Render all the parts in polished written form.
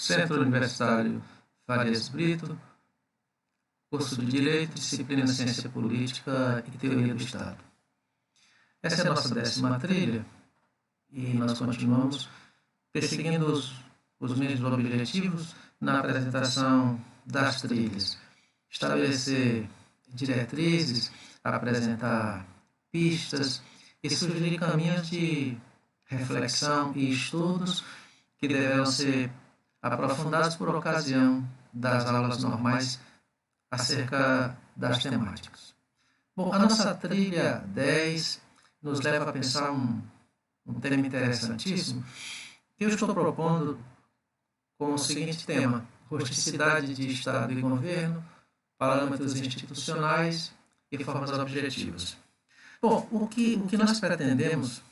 Centro Universitário Farias Brito, curso de Direito, disciplina Ciência Política e Teoria do Estado. Essa é a nossa 10ª trilha e nós continuamos perseguindo os mesmos objetivos na apresentação das trilhas. Estabelecer diretrizes, apresentar pistas e sugerir caminhos de reflexão e estudos que deverão ser aprofundados por ocasião das aulas normais acerca das temáticas. Bom, a nossa trilha 10 nos leva a pensar um tema interessantíssimo que eu estou propondo com o seguinte tema: rusticidade de Estado e governo, parâmetros institucionais e formas objetivas. Bom, o que nós pretendemos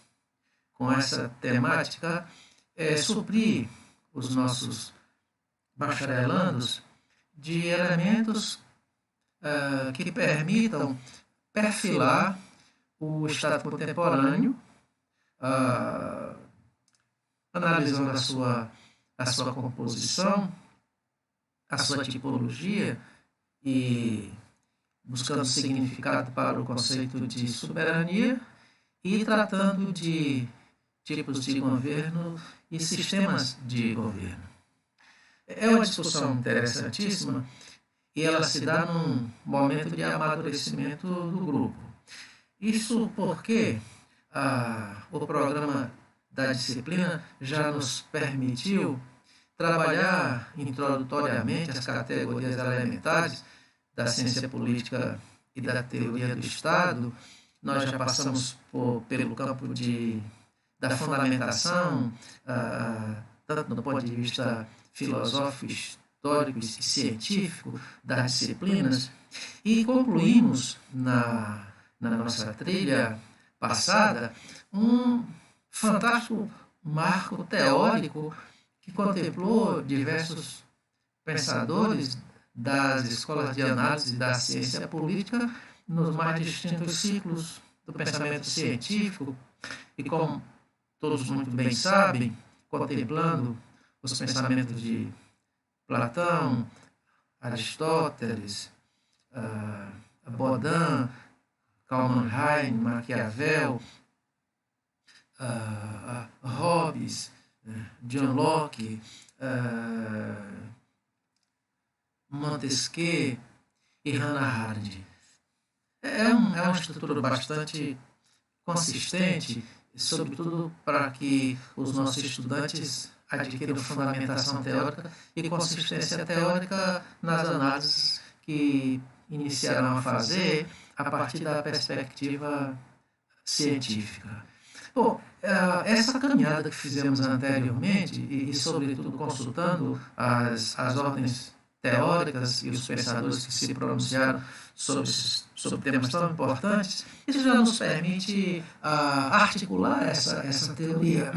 com essa temática é suprir os nossos bacharelandos de elementos que permitam perfilar o Estado contemporâneo, analisando a sua composição, a sua tipologia e buscando significado para o conceito de soberania e tratando de tipos de governo e sistemas de governo. É uma discussão interessantíssima e ela se dá num momento de amadurecimento do grupo. Isso porque o programa da disciplina já nos permitiu trabalhar introdutoriamente as categorias elementares da ciência política e da teoria do Estado. Nós já passamos pelo campo da fundamentação, tanto do ponto de vista filosófico, histórico e científico das disciplinas, e concluímos na nossa trilha passada um fantástico marco teórico que contemplou diversos pensadores das escolas de análise da ciência política nos mais distintos ciclos do pensamento científico e, como todos muito bem sabem, contemplando os pensamentos de Platão, Aristóteles, Baudin, Karl Marx, Maquiavel, Hobbes, John Locke, Montesquieu e Hannah Arendt. É uma estrutura bastante consistente, sobretudo para que os nossos estudantes adquiram fundamentação teórica e consistência teórica nas análises que iniciarão a fazer a partir da perspectiva científica. Bom, essa caminhada que fizemos anteriormente e sobretudo, consultando as ordens teóricas e os pensadores que se pronunciaram sobre temas tão importantes, isso já nos permite articular essa teoria,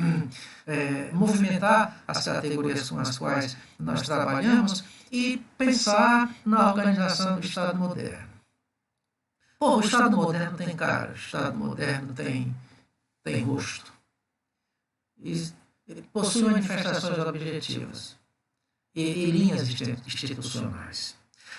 movimentar as categorias com as quais nós trabalhamos e pensar na organização do Estado moderno. Bom, o Estado moderno tem cara, o Estado moderno tem rosto, ele possui manifestações objetivas e linhas institucionais.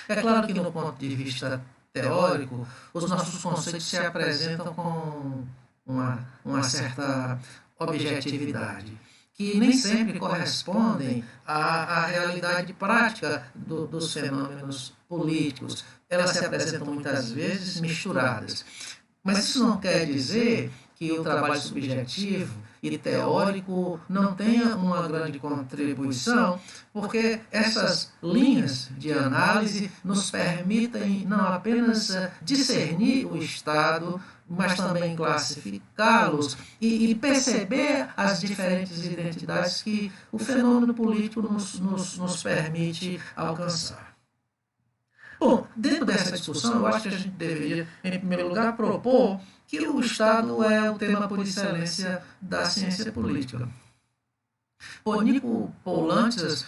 É claro que, no ponto de vista teórico, os nossos conceitos se apresentam com uma certa objetividade, que nem sempre correspondem à realidade prática dos fenômenos políticos. Elas se apresentam muitas vezes misturadas. Mas isso não quer dizer que o trabalho subjetivo e teórico não tenha uma grande contribuição, porque essas linhas de análise nos permitem não apenas discernir o Estado, mas também classificá-los e perceber as diferentes identidades que o fenômeno político nos permite alcançar. Bom, dentro dessa discussão, eu acho que a gente deveria, em primeiro lugar, propor que o Estado é o tema por excelência da ciência política. O Nico Poulantzas,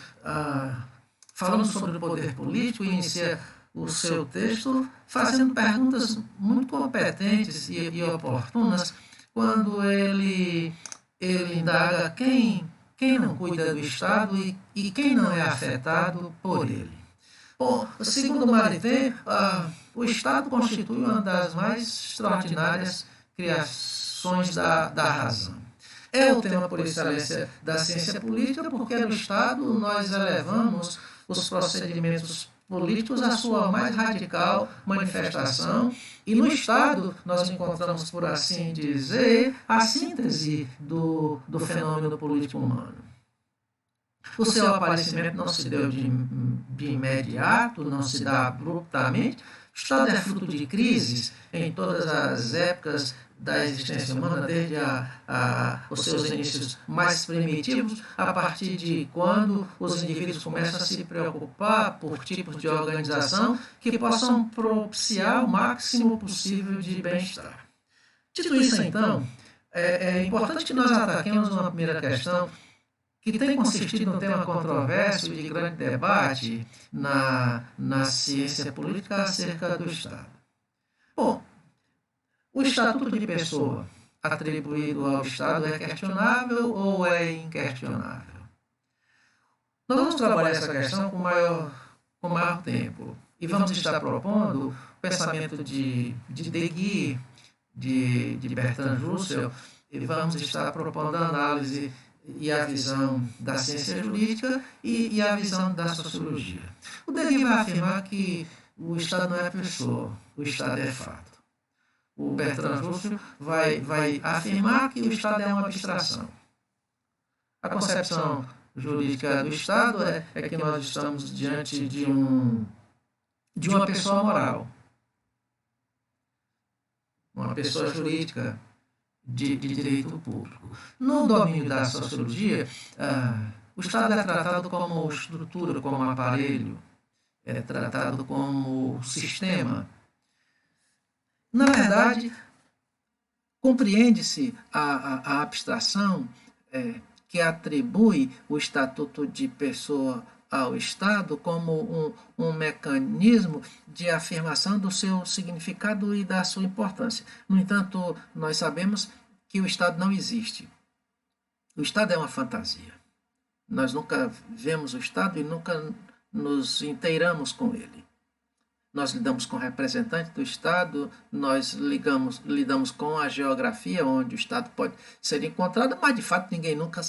falando sobre o poder político, inicia o seu texto fazendo perguntas muito competentes e oportunas, quando ele indaga quem quem não cuida do Estado e quem não é afetado por ele. Bom, segundo Maritain, o Estado constitui uma das mais extraordinárias criações da razão. É o tema por excelência da ciência política, porque no Estado nós elevamos os procedimentos políticos à sua mais radical manifestação, e no Estado nós encontramos, por assim dizer, a síntese do fenômeno político humano. O seu aparecimento não se deu de imediato, não se dá abruptamente. O Estado é fruto de crises em todas as épocas da existência humana, desde os seus inícios mais primitivos, a partir de quando os indivíduos começam a se preocupar por tipos de organização que possam propiciar o máximo possível de bem-estar. Dito isso, então, é importante que nós ataquemos uma primeira questão que tem consistido num tema controverso e de grande debate na ciência política acerca do Estado. Bom, o Estatuto de Pessoa atribuído ao Estado é questionável ou é inquestionável? Nós vamos trabalhar essa questão com maior tempo e vamos estar propondo o pensamento de Guy, de Bertrand Russell, e vamos estar propondo a análise e a visão da ciência jurídica e a visão da sociologia. O Guy vai afirmar que o Estado não é pessoa, o Estado é fato. O Bertrand Russell vai afirmar que o Estado é uma abstração. A concepção jurídica do Estado é que nós estamos diante de uma pessoa moral, uma pessoa jurídica de direito público. No domínio da sociologia, o Estado é tratado como estrutura, como aparelho, é tratado como sistema. Na verdade, compreende-se a abstração que atribui o Estatuto de Pessoa ao Estado como um mecanismo de afirmação do seu significado e da sua importância. No entanto, nós sabemos que o Estado não existe. O Estado é uma fantasia. Nós nunca vemos o Estado e nunca nos inteiramos com ele. Nós lidamos com representantes do Estado, nós lidamos com a geografia onde o Estado pode ser encontrado, mas de fato ninguém nunca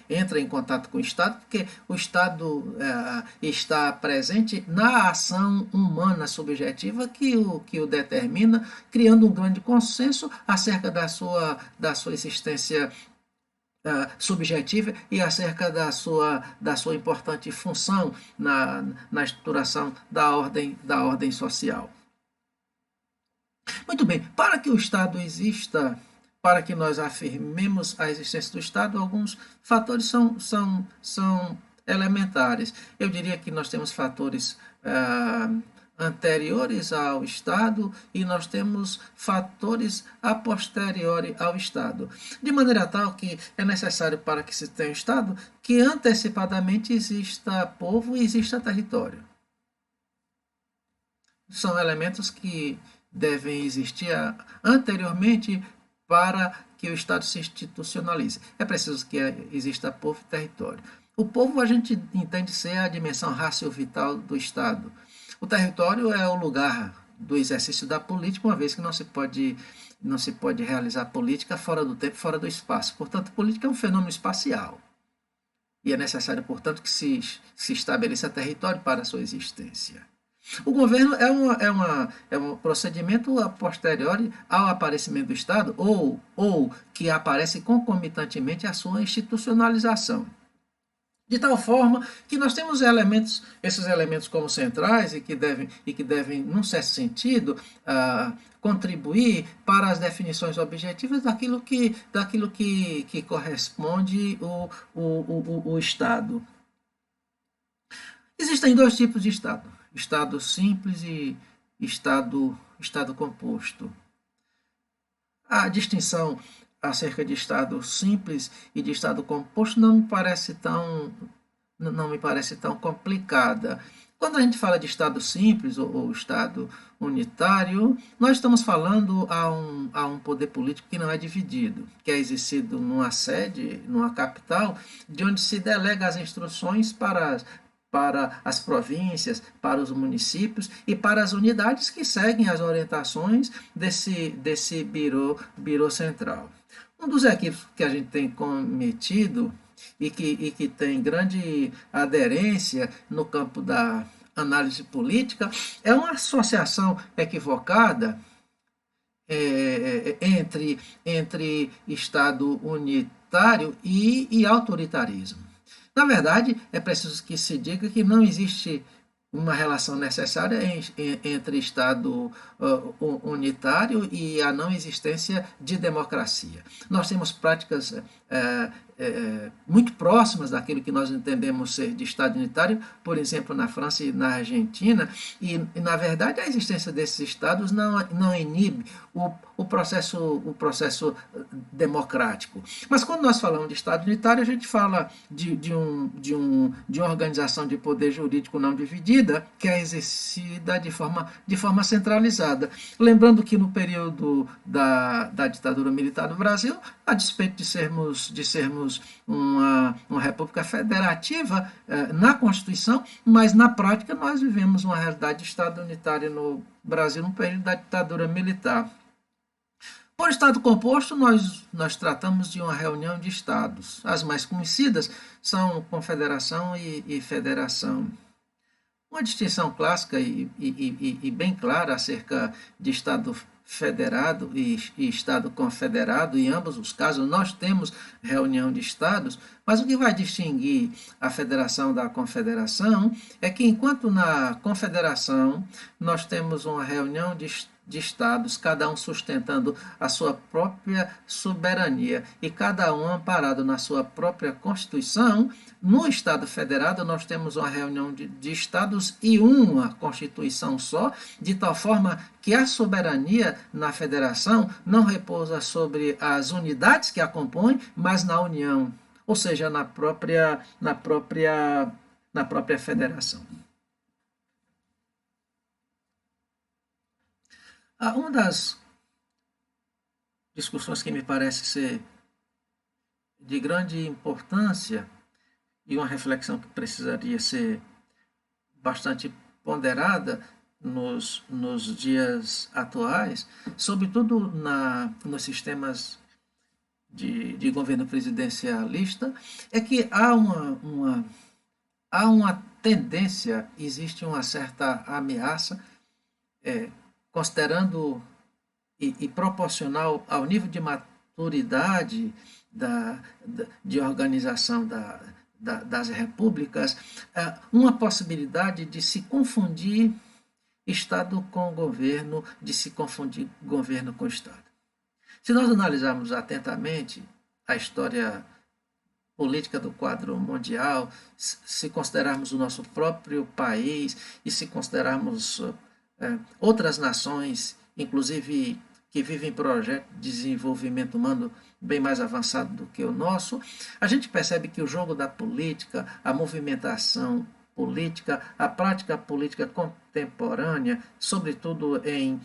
entra em contato com o Estado, porque o Estado está presente na ação humana subjetiva que o determina, criando um grande consenso acerca da sua existência subjetiva e acerca da sua importante função na estruturação da ordem social. Muito bem, para que o Estado exista, para que nós afirmemos a existência do Estado, alguns fatores são elementares. Eu diria que nós temos fatores anteriores ao Estado e nós temos fatores a posteriori ao Estado. De maneira tal que é necessário, para que se tenha Estado, que antecipadamente exista povo e exista território. São elementos que devem existir anteriormente para que o Estado se institucionalize. É preciso que exista povo e território. O povo a gente entende ser a dimensão racio-vital do Estado. O território é o lugar do exercício da política, uma vez que não se pode realizar política fora do tempo, fora do espaço. Portanto, política é um fenômeno espacial. E é necessário, portanto, que se estabeleça território para a sua existência. O governo é um procedimento a posteriori ao aparecimento do Estado ou que aparece concomitantemente à sua institucionalização. De tal forma que nós temos esses elementos como centrais e que devem num certo sentido, contribuir para as definições objetivas daquilo que corresponde o Estado. Existem dois tipos de Estado: Estado simples e Estado composto. A distinção acerca de Estado simples e de Estado composto não me parece tão complicada. Quando a gente fala de Estado simples ou Estado unitário, nós estamos falando a um poder político que não é dividido, que é exercido numa sede, numa capital, de onde se delega as instruções para as províncias, para os municípios e para as unidades que seguem as orientações desse birô central. Um dos equívocos que a gente tem cometido e que tem grande aderência no campo da análise política é uma associação equivocada entre Estado unitário e autoritarismo. Na verdade, é preciso que se diga que não existe uma relação necessária entre Estado unitário e a não existência de democracia. Nós temos práticas muito próximas daquilo que nós entendemos ser de Estado unitário, por exemplo, na França e na Argentina, na verdade, a existência desses Estados não inibe o processo democrático. Mas quando nós falamos de Estado unitário, a gente fala de uma organização de poder jurídico não dividida, que é exercida de forma centralizada. Lembrando que no período da ditadura militar no Brasil, a despeito de sermos uma república federativa na Constituição, mas na prática nós vivemos uma realidade de Estado unitário no Brasil no período da ditadura militar. Por Estado composto, nós tratamos de uma reunião de Estados. As mais conhecidas são Confederação e Federação. Uma distinção clássica e bem clara acerca de Estado federado e Estado confederado, em ambos os casos nós temos reunião de Estados, mas o que vai distinguir a federação da confederação é que enquanto na confederação nós temos uma reunião de Estados, cada um sustentando a sua própria soberania e cada um amparado na sua própria Constituição, no Estado federado nós temos uma reunião de Estados e uma Constituição só, de tal forma que a soberania na federação não repousa sobre as unidades que a compõem, mas na União, ou seja, na própria federação. Uma das discussões que me parece ser de grande importância e uma reflexão que precisaria ser bastante ponderada nos dias atuais, sobretudo nos sistemas de governo presidencialista, é que há uma tendência, existe uma certa ameaça, considerando e proporcional ao nível de maturidade de organização das repúblicas, uma possibilidade de se confundir Estado com governo, de se confundir governo com Estado. Se nós analisarmos atentamente a história política do quadro mundial, se considerarmos o nosso próprio país e se considerarmos outras nações, inclusive que vivem projetos de desenvolvimento humano bem mais avançado do que o nosso, a gente percebe que o jogo da política, a movimentação política, a prática política contemporânea, sobretudo em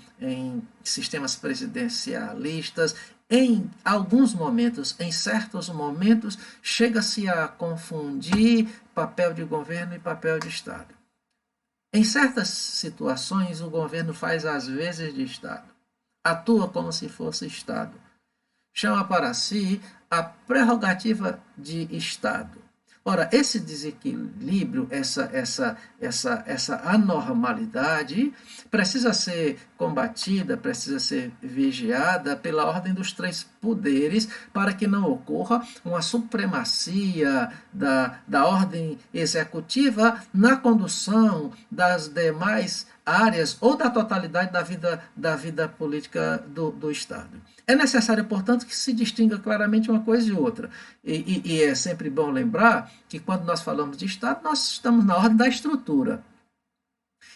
sistemas presidencialistas, em alguns momentos, em certos momentos, chega-se a confundir papel de governo e papel de Estado. Em certas situações, o governo faz às vezes de Estado, atua como se fosse Estado, chama para si a prerrogativa de Estado. Ora, esse desequilíbrio, essa anormalidade precisa ser combatida, precisa ser vigiada pela ordem dos três poderes para que não ocorra uma supremacia da ordem executiva na condução das demais áreas ou da totalidade da vida política do Estado. É necessário, portanto, que se distinga claramente uma coisa e outra. E é sempre bom lembrar que quando nós falamos de Estado, nós estamos na ordem da estrutura.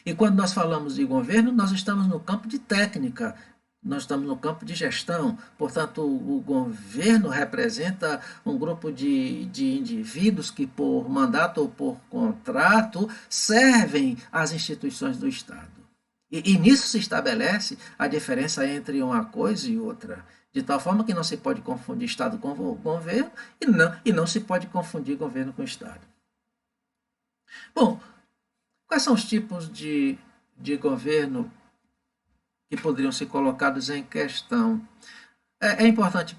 E quando nós falamos de governo, nós estamos no campo de técnica, Nós estamos no campo de gestão, portanto, o governo representa um grupo de indivíduos que, por mandato ou por contrato, servem às instituições do Estado. E nisso se estabelece a diferença entre uma coisa e outra, de tal forma que não se pode confundir Estado com governo e não se pode confundir governo com Estado. Bom, quais são os tipos de governo que poderiam ser colocados em questão? É importante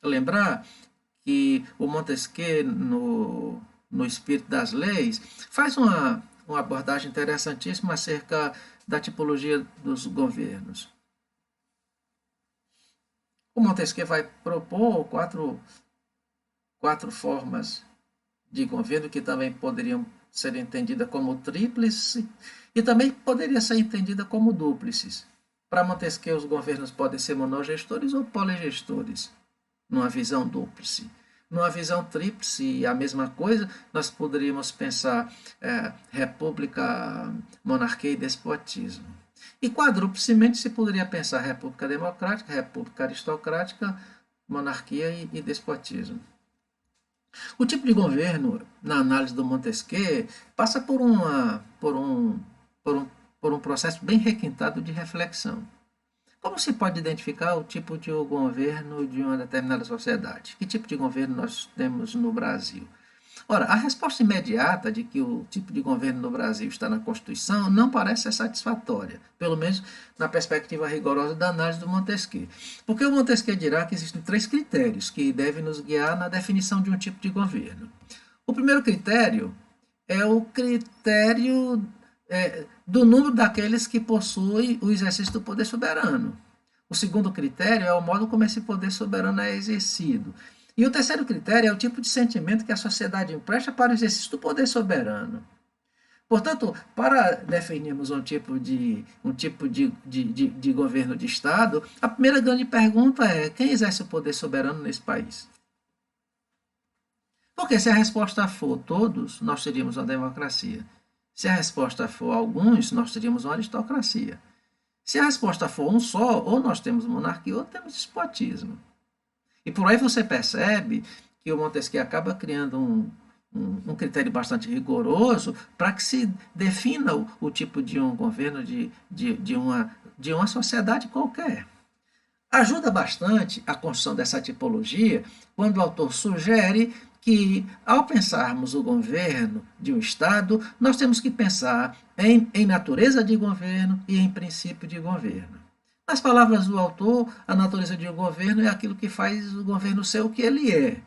lembrar que o Montesquieu, no Espírito das Leis, faz uma abordagem interessantíssima acerca da tipologia dos governos. O Montesquieu vai propor quatro formas de governo que também poderiam ser entendidas como tríplice e também poderia ser entendida como dúplices. Para Montesquieu, os governos podem ser monogestores ou poligestores, numa visão dúplice. Numa visão tríplice, a mesma coisa, nós poderíamos pensar república, monarquia e despotismo. E quadruplicemente se poderia pensar república democrática, república aristocrática, monarquia e despotismo. O tipo de governo, na análise do Montesquieu, passa por um processo bem requintado de reflexão. Como se pode identificar o tipo de governo de uma determinada sociedade? Que tipo de governo nós temos no Brasil? Ora, a resposta imediata de que o tipo de governo no Brasil está na Constituição não parece ser satisfatória, pelo menos na perspectiva rigorosa da análise do Montesquieu. Porque o Montesquieu dirá que existem 3 critérios que devem nos guiar na definição de um tipo de governo. O primeiro critério é o critério do número daqueles que possuem o exercício do poder soberano. O segundo critério é o modo como esse poder soberano é exercido. E o terceiro critério é o tipo de sentimento que a sociedade empresta para o exercício do poder soberano. Portanto, para definirmos um tipo de governo de Estado, a primeira grande pergunta é: quem exerce o poder soberano nesse país? Porque se a resposta for todos, nós teríamos uma democracia. Se a resposta for alguns, nós teríamos uma aristocracia. Se a resposta for um só, ou nós temos monarquia ou temos despotismo. E por aí você percebe que o Montesquieu acaba criando um critério bastante rigoroso para que se defina o tipo de um governo de uma sociedade qualquer. Ajuda bastante a construção dessa tipologia quando o autor sugere que, ao pensarmos o governo de um Estado, nós temos que pensar em natureza de governo e em princípio de governo. Nas palavras do autor, a natureza de um governo é aquilo que faz o governo ser o que ele é.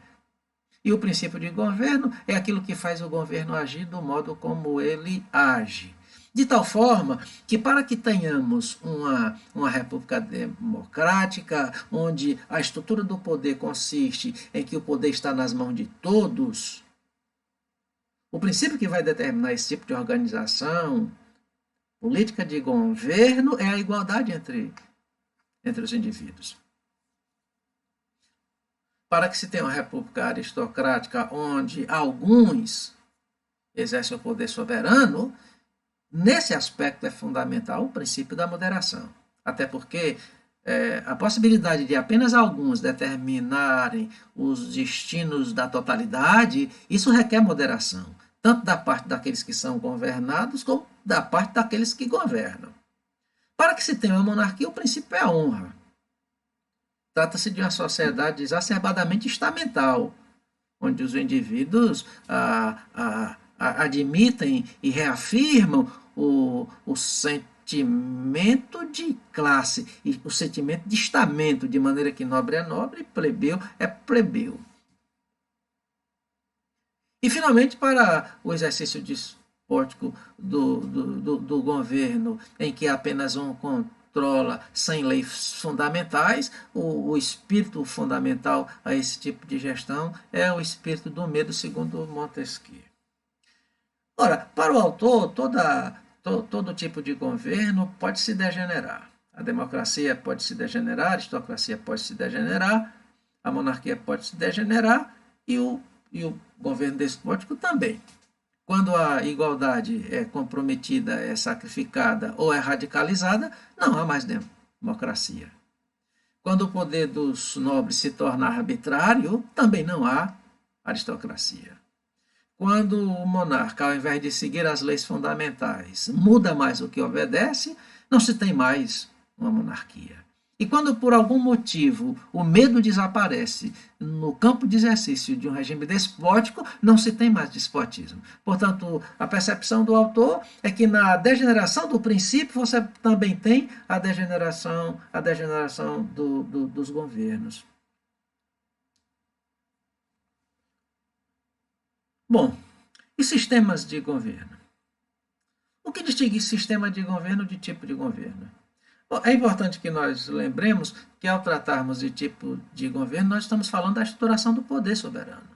E o princípio de governo é aquilo que faz o governo agir do modo como ele age. De tal forma que, para que tenhamos uma república democrática, onde a estrutura do poder consiste em que o poder está nas mãos de todos, o princípio que vai determinar esse tipo de organização política de governo é a igualdade entre os indivíduos. Para que se tenha uma república aristocrática onde alguns exercem o poder soberano, nesse aspecto é fundamental o princípio da moderação. Até porque a possibilidade de apenas alguns determinarem os destinos da totalidade, isso requer moderação, tanto da parte daqueles que são governados, como da parte daqueles que governam. Para que se tenha uma monarquia, o princípio é a honra. Trata-se de uma sociedade exacerbadamente estamental, onde os indivíduos admitem e reafirmam o sentimento de classe e o sentimento de estamento, de maneira que nobre é nobre e plebeu é plebeu. E, finalmente, para o exercício despótico do governo, em que apenas um controla sem leis fundamentais, o espírito fundamental a esse tipo de gestão é o espírito do medo, segundo Montesquieu. Ora, para o autor, todo tipo de governo pode se degenerar. A democracia pode se degenerar, a aristocracia pode se degenerar, a monarquia pode se degenerar e o governo despótico também. Quando a igualdade é comprometida, é sacrificada ou é radicalizada, não há mais democracia. Quando o poder dos nobres se torna arbitrário, também não há aristocracia. Quando o monarca, ao invés de seguir as leis fundamentais, muda mais o que obedece, não se tem mais uma monarquia. E quando, por algum motivo, o medo desaparece no campo de exercício de um regime despótico, não se tem mais despotismo. Portanto, a percepção do autor é que na degeneração do princípio você também tem a degeneração dos governos. Bom, e sistemas de governo? O que distingue sistema de governo de tipo de governo? Bom, é importante que nós lembremos que, ao tratarmos de tipo de governo, nós estamos falando da estruturação do poder soberano.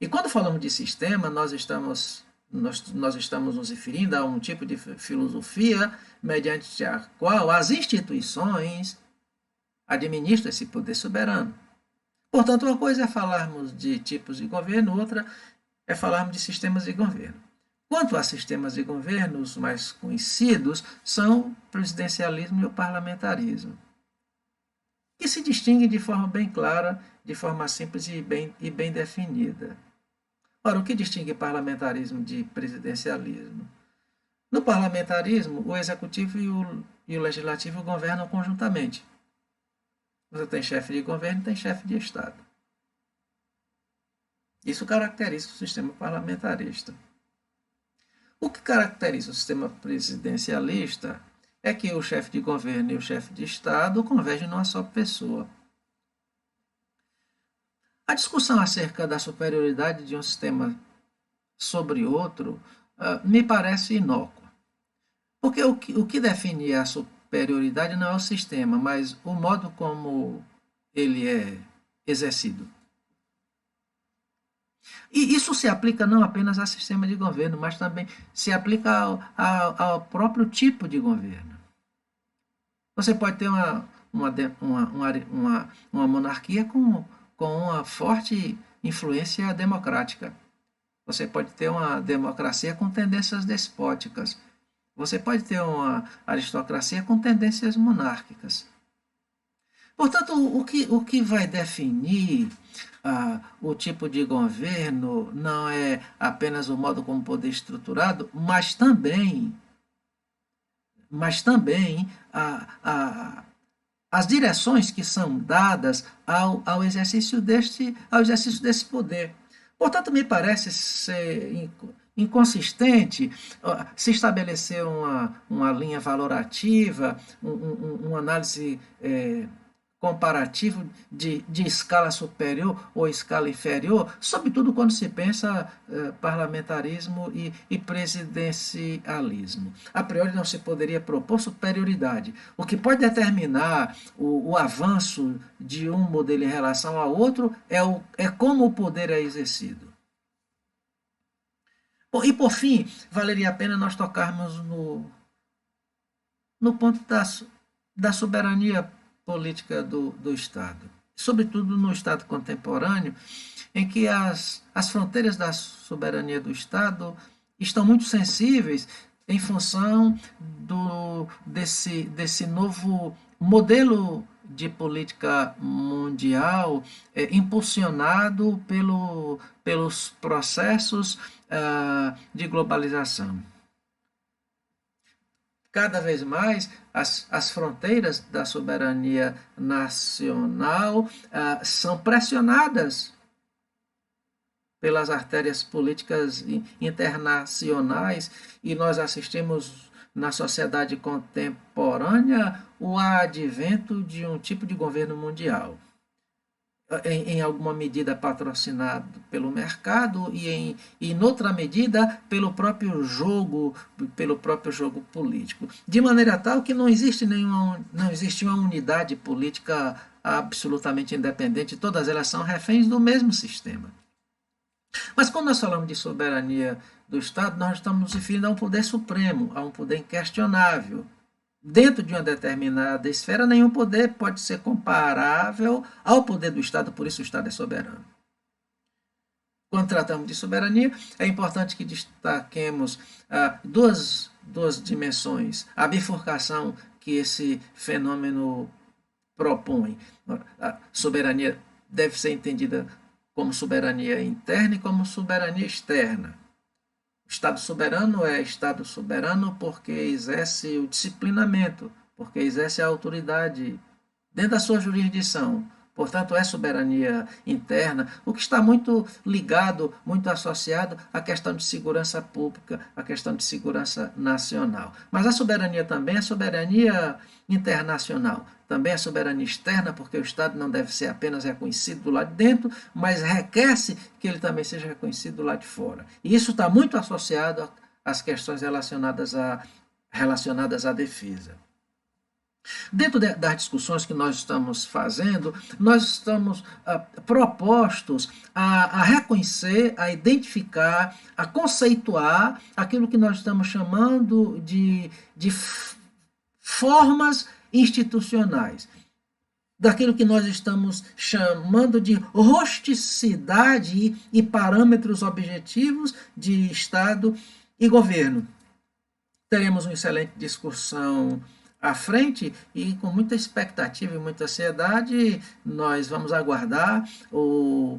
E quando falamos de sistema, nós estamos nos referindo a um tipo de filosofia mediante a qual as instituições administram esse poder soberano. Portanto, uma coisa é falarmos de tipos de governo, outra é falarmos de sistemas de governo. Quanto a sistemas de governo, os mais conhecidos são o presidencialismo e o parlamentarismo, que se distinguem de forma bem clara, de forma simples e bem definida. Ora, o que distingue parlamentarismo de presidencialismo? No parlamentarismo, o executivo e o legislativo governam conjuntamente. Você tem chefe de governo e tem chefe de Estado. Isso caracteriza o sistema parlamentarista. O que caracteriza o sistema presidencialista é que o chefe de governo e o chefe de Estado convergem numa só pessoa. A discussão acerca da superioridade de um sistema sobre outro me parece inócua. Porque o que define a superioridade não é o sistema, mas o modo como ele é exercido. E isso se aplica não apenas ao sistema de governo, mas também se aplica ao próprio tipo de governo. Você pode ter uma monarquia com uma forte influência democrática. Você pode ter uma democracia com tendências despóticas. Você pode ter uma aristocracia com tendências monárquicas. Portanto, o que vai definir o tipo de governo não é apenas o modo como o poder é estruturado, mas também as direções que são dadas ao exercício desse poder. Portanto, me parece ser inconsistente se estabelecer uma linha valorativa, uma análise comparativo de escala superior ou escala inferior, sobretudo quando se pensa parlamentarismo e presidencialismo. A priori não se poderia propor superioridade. O que pode determinar o avanço de um modelo em relação ao outro é como o poder é exercido. Bom, e por fim, valeria a pena nós tocarmos no ponto da soberania política do Estado, sobretudo no Estado contemporâneo, em que as fronteiras da soberania do Estado estão muito sensíveis em função desse novo modelo de política mundial impulsionado pelos processos de globalização. Cada vez mais as fronteiras da soberania nacional são pressionadas pelas artérias políticas internacionais e nós assistimos na sociedade contemporânea o advento de um tipo de governo mundial. Em alguma medida patrocinado pelo mercado e em outra medida pelo próprio jogo político, de maneira tal que não existe uma unidade política absolutamente independente, todas elas são reféns do mesmo sistema. Mas quando nós falamos de soberania do Estado, nós estamos nos referindo a um poder supremo, a um poder inquestionável. Dentro de uma determinada esfera, nenhum poder pode ser comparável ao poder do Estado, por isso o Estado é soberano. Quando tratamos de soberania, é importante que destaquemos duas dimensões. A bifurcação que esse fenômeno propõe. A soberania deve ser entendida como soberania interna e como soberania externa. O Estado soberano é Estado soberano porque exerce o disciplinamento, porque exerce a autoridade dentro da sua jurisdição. Portanto, é soberania interna, o que está muito ligado, muito associado à questão de segurança pública, à questão de segurança nacional. Mas a soberania também é soberania internacional, também é soberania externa, porque o Estado não deve ser apenas reconhecido do lado de dentro, mas requer-se que ele também seja reconhecido do lado de fora. E isso está muito associado às questões relacionadas à defesa. Dentro das discussões que nós estamos fazendo, nós estamos propostos a reconhecer, a identificar, a conceituar aquilo que nós estamos chamando de formas institucionais, daquilo que nós estamos chamando de rusticidade e parâmetros objetivos de Estado e governo. Teremos uma excelente discussão à frente e com muita expectativa e muita ansiedade nós vamos aguardar o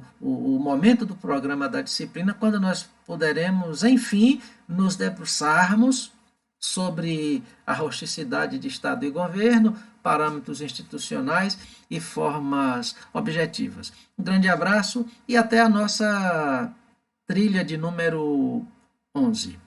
momento do programa da disciplina, quando nós poderemos, enfim, nos debruçarmos sobre a rusticidade de Estado e governo, parâmetros institucionais e formas objetivas. Um grande abraço e até a nossa trilha de número 11.